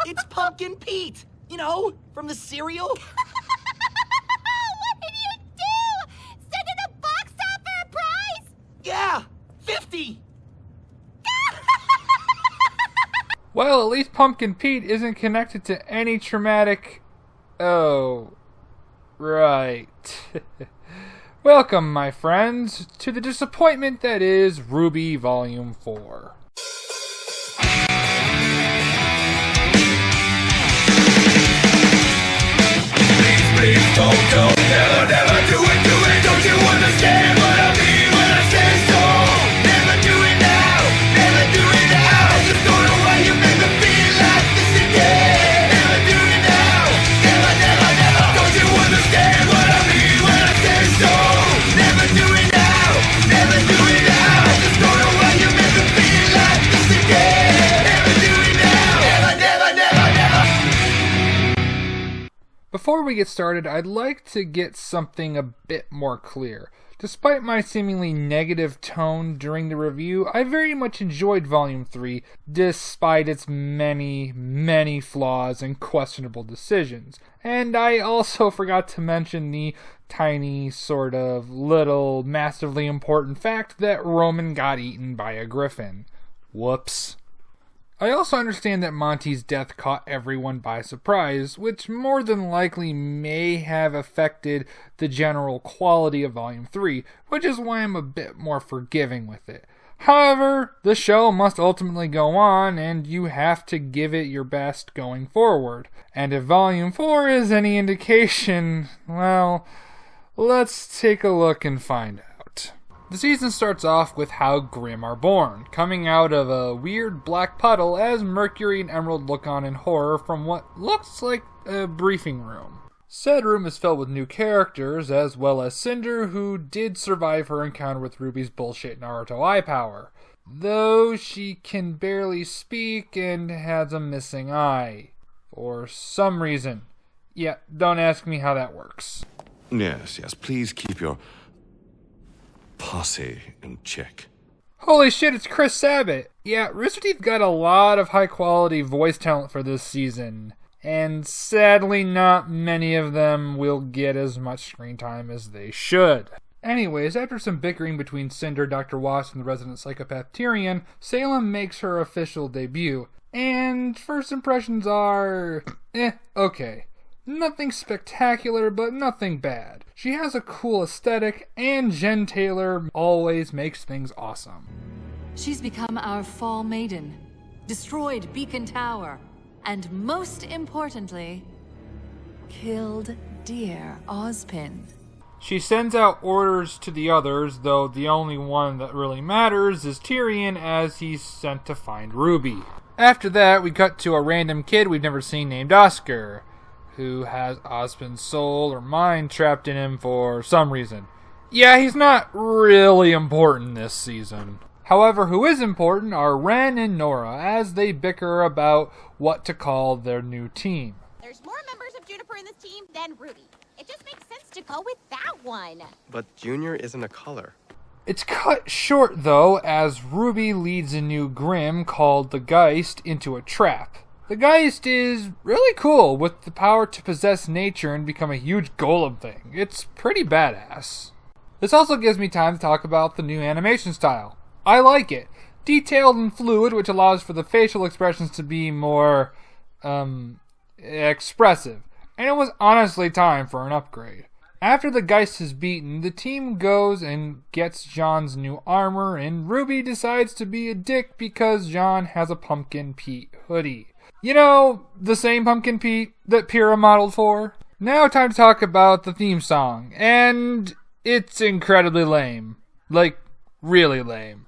It's Pumpkin Pete. You know, from the cereal. What did you do? Send it a box top for a prize? Yeah, 50. Well, at least Pumpkin Pete isn't connected to any traumatic... Oh, right. Welcome, my friends, to the disappointment that is RWBY Volume 4. Please don't, never do it, don't you understand what I mean when I say so? Never do it now, just don't know why you make me feel like this again. Never do it now, never, don't you understand what I mean when I say so? Never do it now, just don't know why you make me feel like this again. Never do it now, never. Before we get started, I'd like to get something a bit more clear. Despite my seemingly negative tone during the review, I very much enjoyed Volume 3, despite its many flaws and questionable decisions. And I also forgot to mention the tiny, sort of, little, massively important fact that Roman got eaten by a griffin. Whoops. I also understand that Monty's death caught everyone by surprise, which more than likely may have affected the general quality of Volume 3, which is why I'm a bit more forgiving with it. However, the show must ultimately go on, and you have to give it your best going forward. And if Volume 4 is any indication, well, let's take a look and find out. The season starts off with how Grimm are born, coming out of a weird black puddle as Mercury and Emerald look on in horror from what looks like a briefing room. Said room is filled with new characters, as well as Cinder, who did survive her encounter with Ruby's bullshit Naruto eye power, though she can barely speak and has a missing eye. For some reason. Yeah, don't ask me how that works. Yes, please keep your posse in check. Holy shit, it's Chris Sabat! Yeah, Rooster Teeth got a lot of high-quality voice talent for this season, and sadly not many of them will get as much screen time as they should. Anyways, after some bickering between Cinder, Dr. Wasp, and the resident psychopath Tyrion, Salem makes her official debut, and first impressions are... okay. Nothing spectacular, but nothing bad. She has a cool aesthetic, and Jen Taylor always makes things awesome. She's become our fall maiden, destroyed Beacon Tower, and most importantly, killed dear Ozpin. She sends out orders to the others, though the only one that really matters is Tyrion, as he's sent to find Ruby. After that, we cut to a random kid we've never seen named Oscar, who has Ozpin's soul or mind trapped in him for some reason. Yeah, he's not really important this season. However, who is important are Ren and Nora, as they bicker about what to call their new team. There's more members of Juniper in this team than Ruby. It just makes sense to go with that one. But Junior isn't a color. It's cut short, though, as Ruby leads a new Grimm called the Geist into a trap. The Geist is really cool, with the power to possess nature and become a huge golem thing. It's pretty badass. This also gives me time to talk about the new animation style. I like it. Detailed and fluid, which allows for the facial expressions to be more, expressive. And it was honestly time for an upgrade. After the Geist is beaten, the team goes and gets John's new armor, and Ruby decides to be a dick because John has a Pumpkin Pete hoodie. You know, the same Pumpkin Pete that Pyrrha modeled for? Now time to talk about the theme song, and it's incredibly lame. Like, really lame.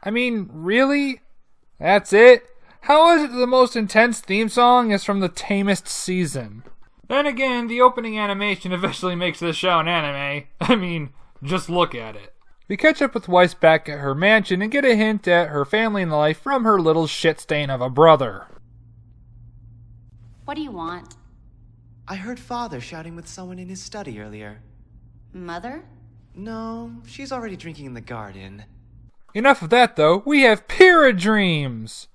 I mean, really? That's it? How is it the most intense theme song is from the tamest season? Then again, the opening animation eventually makes this show an anime. I mean, just look at it. We catch up with Weiss back at her mansion and get a hint at her family and life from her little shit stain of a brother. What do you want? I heard Father shouting with someone in his study earlier. Mother? No, she's already drinking in the garden. Enough of that, though. We have Pyrrha dreams!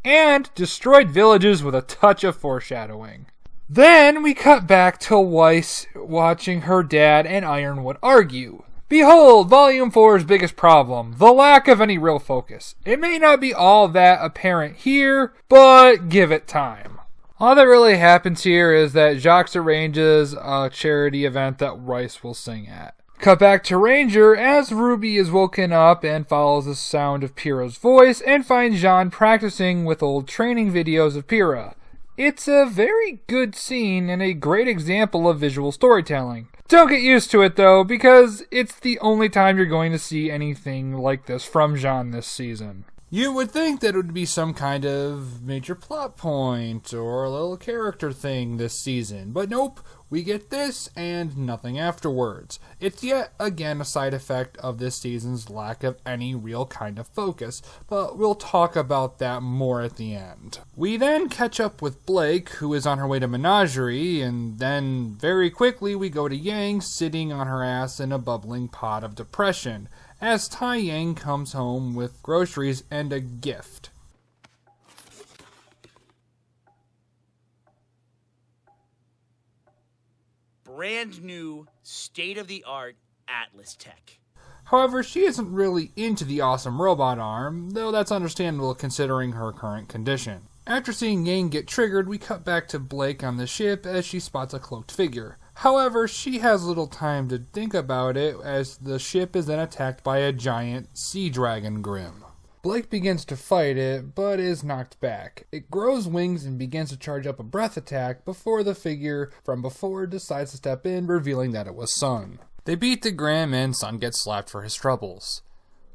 And destroyed villages with a touch of foreshadowing. Then we cut back to Weiss watching her dad and Ironwood argue. Behold, Volume 4's biggest problem, the lack of any real focus. It may not be all that apparent here, but give it time. All that really happens here is that Jacques arranges a charity event that Weiss will sing at. Cut back to Ranger as RWBY is woken up and follows the sound of Pyrrha's voice and finds Jean practicing with old training videos of Pyrrha. It's a very good scene and a great example of visual storytelling. Don't get used to it though, because it's the only time you're going to see anything like this from Jean this season. You would think that it would be some kind of major plot point or a little character thing this season, but nope, we get this and nothing afterwards. It's yet again a side effect of this season's lack of any real kind of focus, but we'll talk about that more at the end. We then catch up with Blake, who is on her way to Menagerie, and then very quickly we go to Yang sitting on her ass in a bubbling pot of depression, as Tai Yang comes home with groceries and a gift. Brand new, state-of-the-art Atlas tech. However, she isn't really into the awesome robot arm, though that's understandable considering her current condition. After seeing Yang get triggered, we cut back to Blake on the ship as she spots a cloaked figure. However, she has little time to think about it as the ship is then attacked by a giant sea dragon Grim. Blake begins to fight it, but is knocked back. It grows wings and begins to charge up a breath attack before the figure from before decides to step in, revealing that it was Sun. They beat the Grim and Sun gets slapped for his troubles.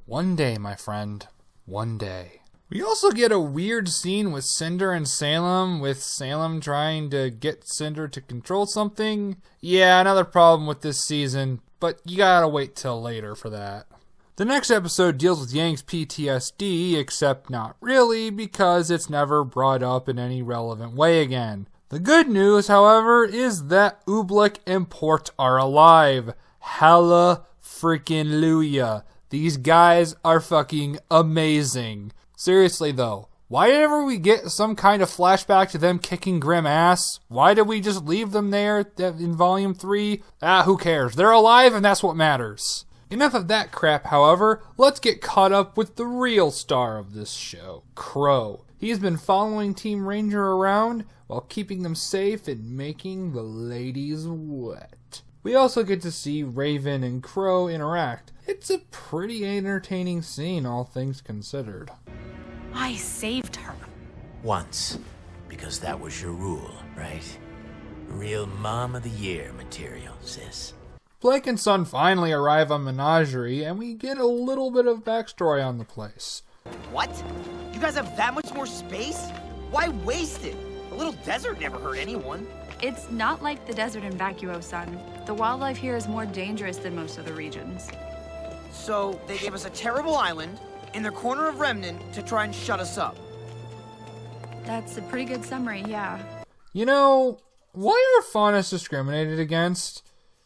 One day, my friend. One day. We also get a weird scene with Cinder and Salem, with Salem trying to get Cinder to control something. Yeah, another problem with this season, but you gotta wait till later for that. The next episode deals with Yang's PTSD, except not really, because it's never brought up in any relevant way again. The good news, however, is that Oobleck and Port are alive. Halla freaking Luya. These guys are fucking amazing. Seriously though, why didn't we get some kind of flashback to them kicking Grim ass? Why did we just leave them there in Volume 3? Who cares? They're alive and that's what matters. Enough of that crap, however. Let's get caught up with the real star of this show, Crow. He's been following Team Ranger around while keeping them safe and making the ladies wet. We also get to see Raven and Crow interact. It's a pretty entertaining scene, all things considered. I saved her. Once, because that was your rule, right? Real Mom of the Year material, sis. Blake and Sun finally arrive on Menagerie, and we get a little bit of backstory on the place. What? You guys have that much more space? Why waste it? A little desert never hurt anyone. It's not like the desert in Vacuo, son. The wildlife here is more dangerous than most other regions. So they gave us a terrible island in the corner of Remnant to try and shut us up. That's a pretty good summary, yeah. You know, why are Faunus discriminated against?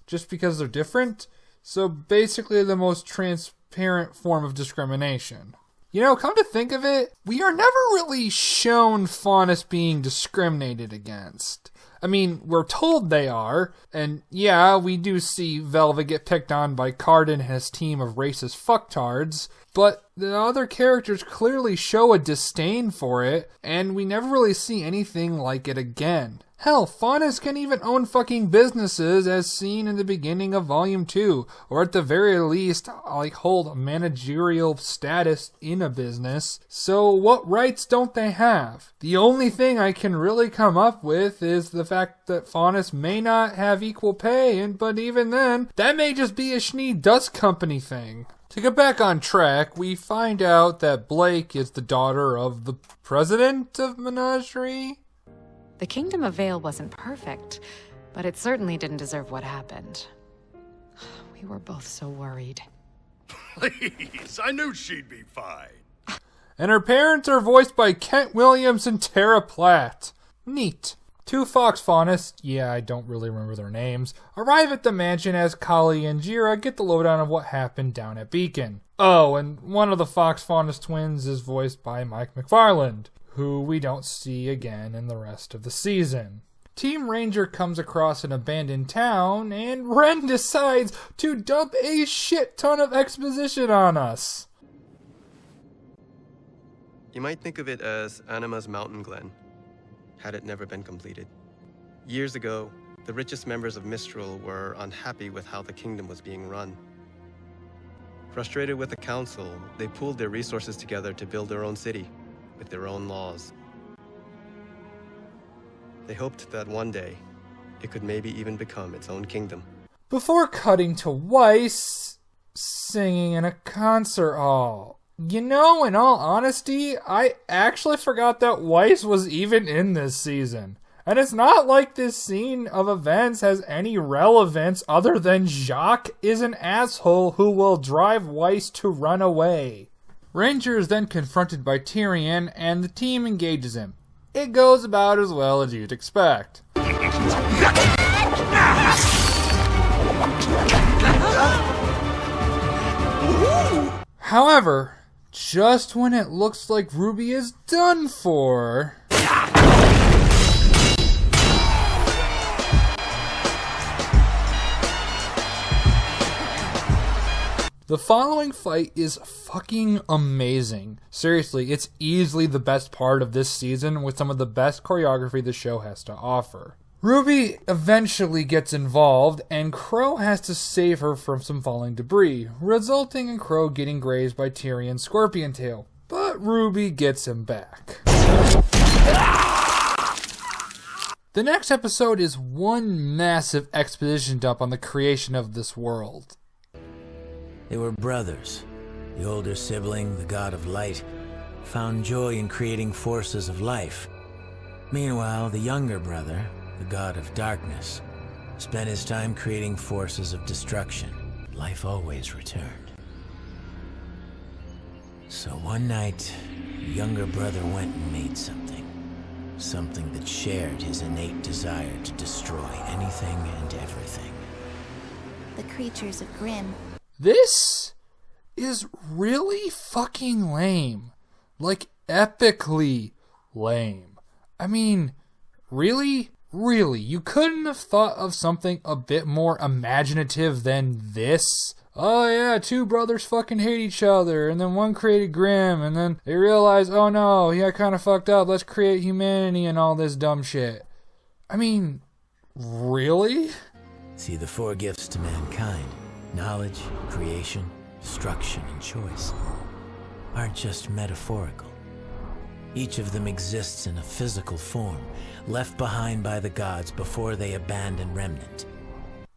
Just because they're different? So basically the most transparent form of discrimination. You know, come to think of it, we are never really shown Faunus being discriminated against. I mean, we're told they are, and yeah, we do see Velvet get picked on by Cardin and his team of racist fucktards, but the other characters clearly show a disdain for it, and we never really see anything like it again. Hell, Faunus can even own fucking businesses as seen in the beginning of Volume 2, or at the very least, hold a managerial status in a business. So what rights don't they have? The only thing I can really come up with is the fact that Faunus may not have equal pay, but even then, that may just be a Schnee Dust Company thing. To get back on track, we find out that Blake is the daughter of the president of Menagerie. The Kingdom of Vale wasn't perfect, but it certainly didn't deserve what happened. We were both so worried. Please, I knew she'd be fine. And her parents are voiced by Kent Williams and Tara Platt. Neat. Two Fox Faunus, yeah, I don't really remember their names, arrive at the mansion as Kali and Jira get the lowdown of what happened down at Beacon. Oh, and one of the Fox Faunus twins is voiced by Mike McFarland, who we don't see again in the rest of the season. Team Ranger comes across an abandoned town, and Ren decides to dump a shit ton of exposition on us. You might think of it as Anima's Mountain Glen, had it never been completed. Years ago, the richest members of Mistral were unhappy with how the kingdom was being run. Frustrated with the council, they pooled their resources together to build their own city, with their own laws. They hoped that one day, it could maybe even become its own kingdom. Before cutting to Weiss singing in a concert hall. You know, in all honesty, I actually forgot that Weiss was even in this season. And it's not like this scene of events has any relevance other than Jacques is an asshole who will drive Weiss to run away. Ranger is then confronted by Tyrion and the team engages him. It goes about as well as you'd expect. However, just when it looks like RWBY is done for... The following fight is fucking amazing. Seriously, it's easily the best part of this season with some of the best choreography the show has to offer. RWBY eventually gets involved, and Crow has to save her from some falling debris, resulting in Crow getting grazed by Tyrion's scorpion tail. But RWBY gets him back. The next episode is one massive exposition dump on the creation of this world. They were brothers. The older sibling, the god of light, found joy in creating forces of life. Meanwhile, the younger brother, the god of darkness, spent his time creating forces of destruction. Life always returned. So one night, the younger brother went and made something. Something that shared his innate desire to destroy anything and everything. The creatures of Grimm. This is really fucking lame. Like, epically lame. I mean, really? Really? You couldn't have thought of something a bit more imaginative than this? Oh yeah, two brothers fucking hate each other, and then one created Grimm, and then they realized, oh no, he got kind of fucked up, let's create humanity and all this dumb shit. I mean, really? See, the four gifts to mankind, knowledge, creation, destruction, and choice, aren't just metaphorical. Each of them exists in a physical form, left behind by the gods before they abandon Remnant.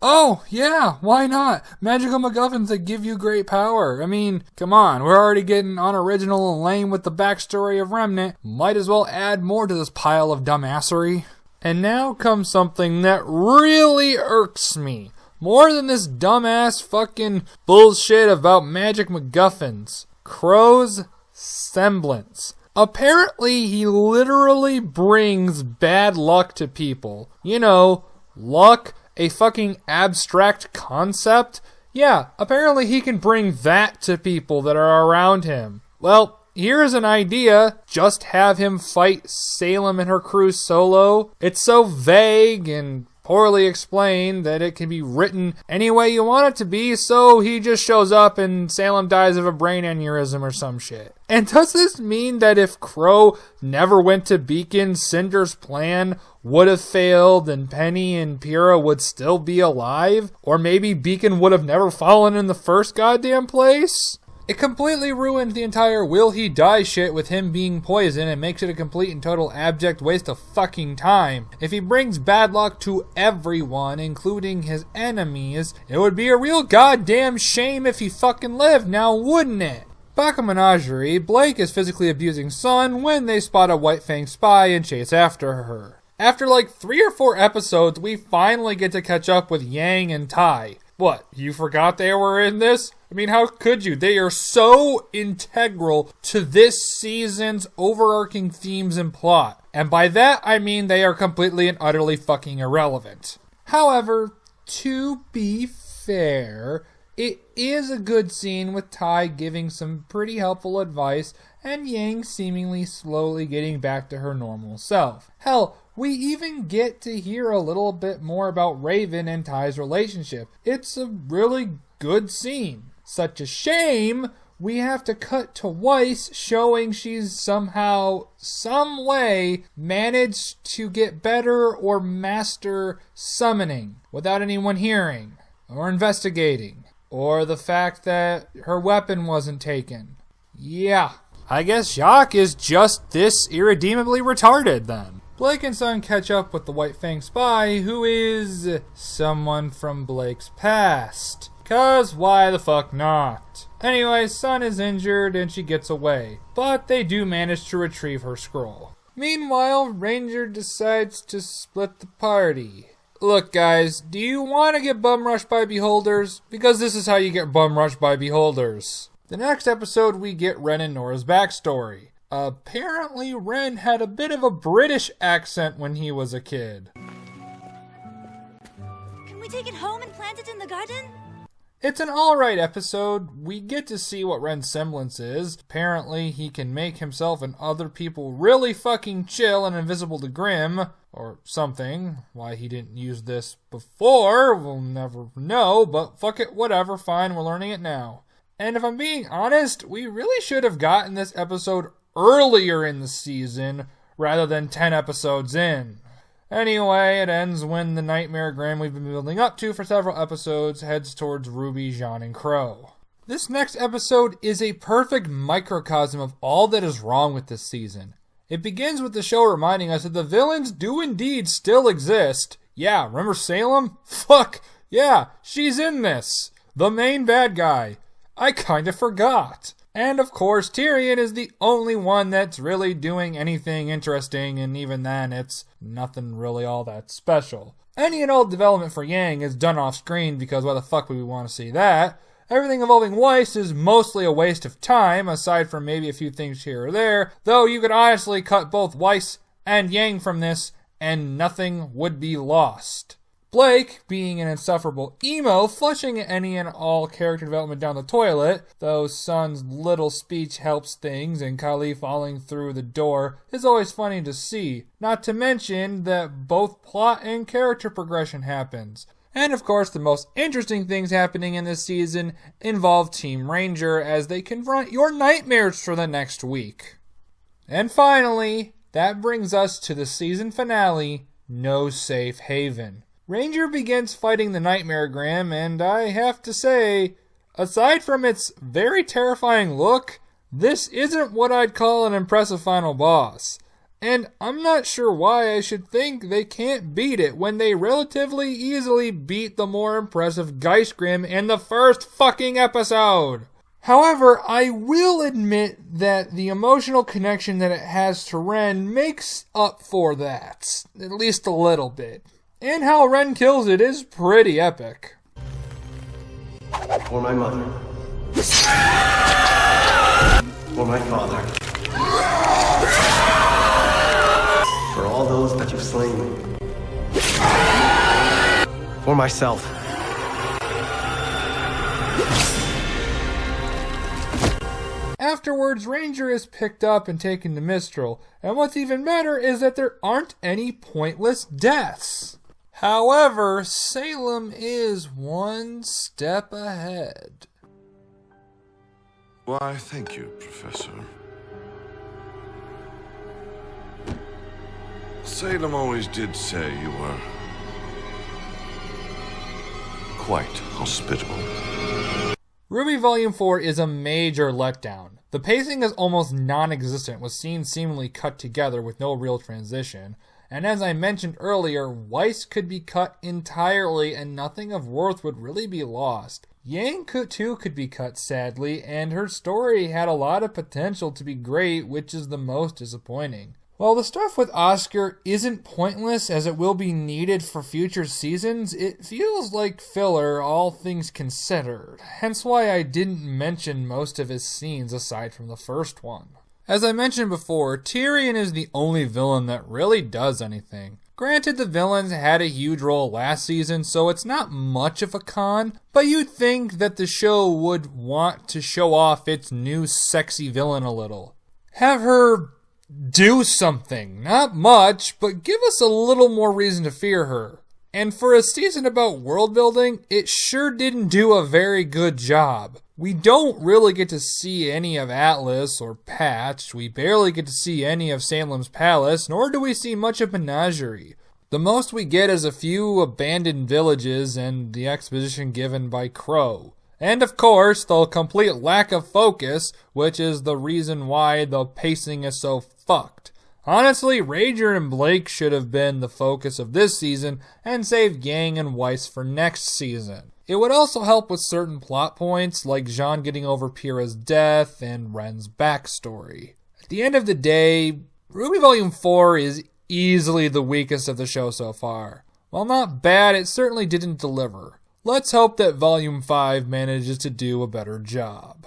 Oh, yeah, why not? Magical MacGuffins that give you great power. I mean, come on, we're already getting unoriginal and lame with the backstory of Remnant. Might as well add more to this pile of dumbassery. And now comes something that really irks me. More than this dumbass fucking bullshit about magic MacGuffins. Crow's semblance. Apparently, he literally brings bad luck to people. You know, luck, a fucking abstract concept. Yeah, apparently he can bring that to people that are around him. Well, here's an idea. Just have him fight Salem and her crew solo. It's so vague and poorly explained that it can be written any way you want it to be, so he just shows up and Salem dies of a brain aneurysm or some shit. And does this mean that if Crow never went to Beacon, Cinder's plan would have failed and Penny and Pyrrha would still be alive? Or maybe Beacon would have never fallen in the first goddamn place? It completely ruined the entire will he die shit with him being poisoned and makes it a complete and total abject waste of fucking time. If he brings bad luck to everyone, including his enemies, it would be a real goddamn shame if he fucking lived, now wouldn't it? Back at Menagerie, Blake is physically abusing Sun when they spot a White Fang spy and chase after her. After like 3 or 4 episodes, we finally get to catch up with Yang and Tai. What, you forgot they were in this? I mean, how could you? They are so integral to this season's overarching themes and plot. And by that, I mean they are completely and utterly fucking irrelevant. However, to be fair, it is a good scene with Tai giving some pretty helpful advice and Yang seemingly slowly getting back to her normal self. Hell, we even get to hear a little bit more about Raven and Tai's relationship. It's a really good scene. Such a shame we have to cut to Weiss showing she's somehow, some way, managed to get better or master summoning without anyone hearing or investigating, or the fact that her weapon wasn't taken. Yeah, I guess Jacques is just this irredeemably retarded then. Blake and Sun catch up with the White Fang spy, who is someone from Blake's past. 'Cause why the fuck not? Anyway, Sun is injured and she gets away, but they do manage to retrieve her scroll. Meanwhile, Ranger decides to split the party. Look guys, do you want to get bum rushed by beholders? Because this is how you get bum rushed by beholders. The next episode we get Ren and Nora's backstory. Apparently Ren had a bit of a British accent when he was a kid. Can we take it home and plant it in the garden? It's an alright episode. We get to see what Ren's semblance is. Apparently he can make himself and other people really fucking chill and invisible to Grimm. Or something. Why he didn't use this before, we'll never know, but fuck it, whatever, fine, we're learning it now. And if I'm being honest, we really should have gotten this episode earlier in the season, rather than 10 episodes in. Anyway, it ends when the nightmare we've been building up to for several episodes heads towards Ruby, Jean, and Crow. This next episode is a perfect microcosm of all that is wrong with this season. It begins with the show reminding us that the villains do indeed still exist. Yeah, remember Salem? Fuck, yeah, she's in this. The main bad guy. I kinda forgot. And of course, Tyrion is the only one that's really doing anything interesting, and even then, it's nothing really all that special. Any and all development for Yang is done off screen because why the fuck would we want to see that? Everything involving Weiss is mostly a waste of time, aside from maybe a few things here or there, though you could honestly cut both Weiss and Yang from this, and nothing would be lost. Blake, being an insufferable emo, flushing any and all character development down the toilet, though Sun's little speech helps things and Kali falling through the door is always funny to see, not to mention that both plot and character progression happens. And of course, the most interesting things happening in this season involve Team Ranger as they confront your nightmares for the next week. And finally, that brings us to the season finale, No Safe Haven. Ranger begins fighting the Nightmaregram, and I have to say, aside from its very terrifying look, this isn't what I'd call an impressive final boss. And I'm not sure why I should think they can't beat it when they relatively easily beat the more impressive Geistgrim in the first fucking episode. However, I will admit that the emotional connection that it has to Ren makes up for that, at least a little bit. And how Ren kills it is pretty epic. For my mother. For my father. For all those that you've slain. For myself. Afterwards, Ranger is picked up and taken to Mistral, and what's even better is that there aren't any pointless deaths. However, Salem is one step ahead. Why, thank you, Professor. Salem always did say you were quite hospitable. RWBY Volume 4 is a major letdown. The pacing is almost non-existent, with scenes seemingly cut together with no real transition. And as I mentioned earlier, Weiss could be cut entirely and nothing of worth would really be lost. Yang too could be cut, sadly, and her story had a lot of potential to be great, which is the most disappointing. While the stuff with Oscar isn't pointless as it will be needed for future seasons, it feels like filler, all things considered, hence why I didn't mention most of his scenes aside from the first one. As I mentioned before, Tyrion is the only villain that really does anything. Granted, the villains had a huge role last season, so it's not much of a con, but you'd think that the show would want to show off its new sexy villain a little. Have her do something. Not much, but give us a little more reason to fear her. And for a season about world building, it sure didn't do a very good job. We don't really get to see any of Atlas or Patch, we barely get to see any of Salem's Palace, nor do we see much of Menagerie. The most we get is a few abandoned villages and the exposition given by Crow. And of course, the complete lack of focus, which is the reason why the pacing is so fucked. Honestly, Rager and Blake should have been the focus of this season and saved Yang and Weiss for next season. It would also help with certain plot points like Jean getting over Pyrrha's death and Ren's backstory. At the end of the day, RWBY Volume 4 is easily the weakest of the show so far. While not bad, it certainly didn't deliver. Let's hope that Volume 5 manages to do a better job.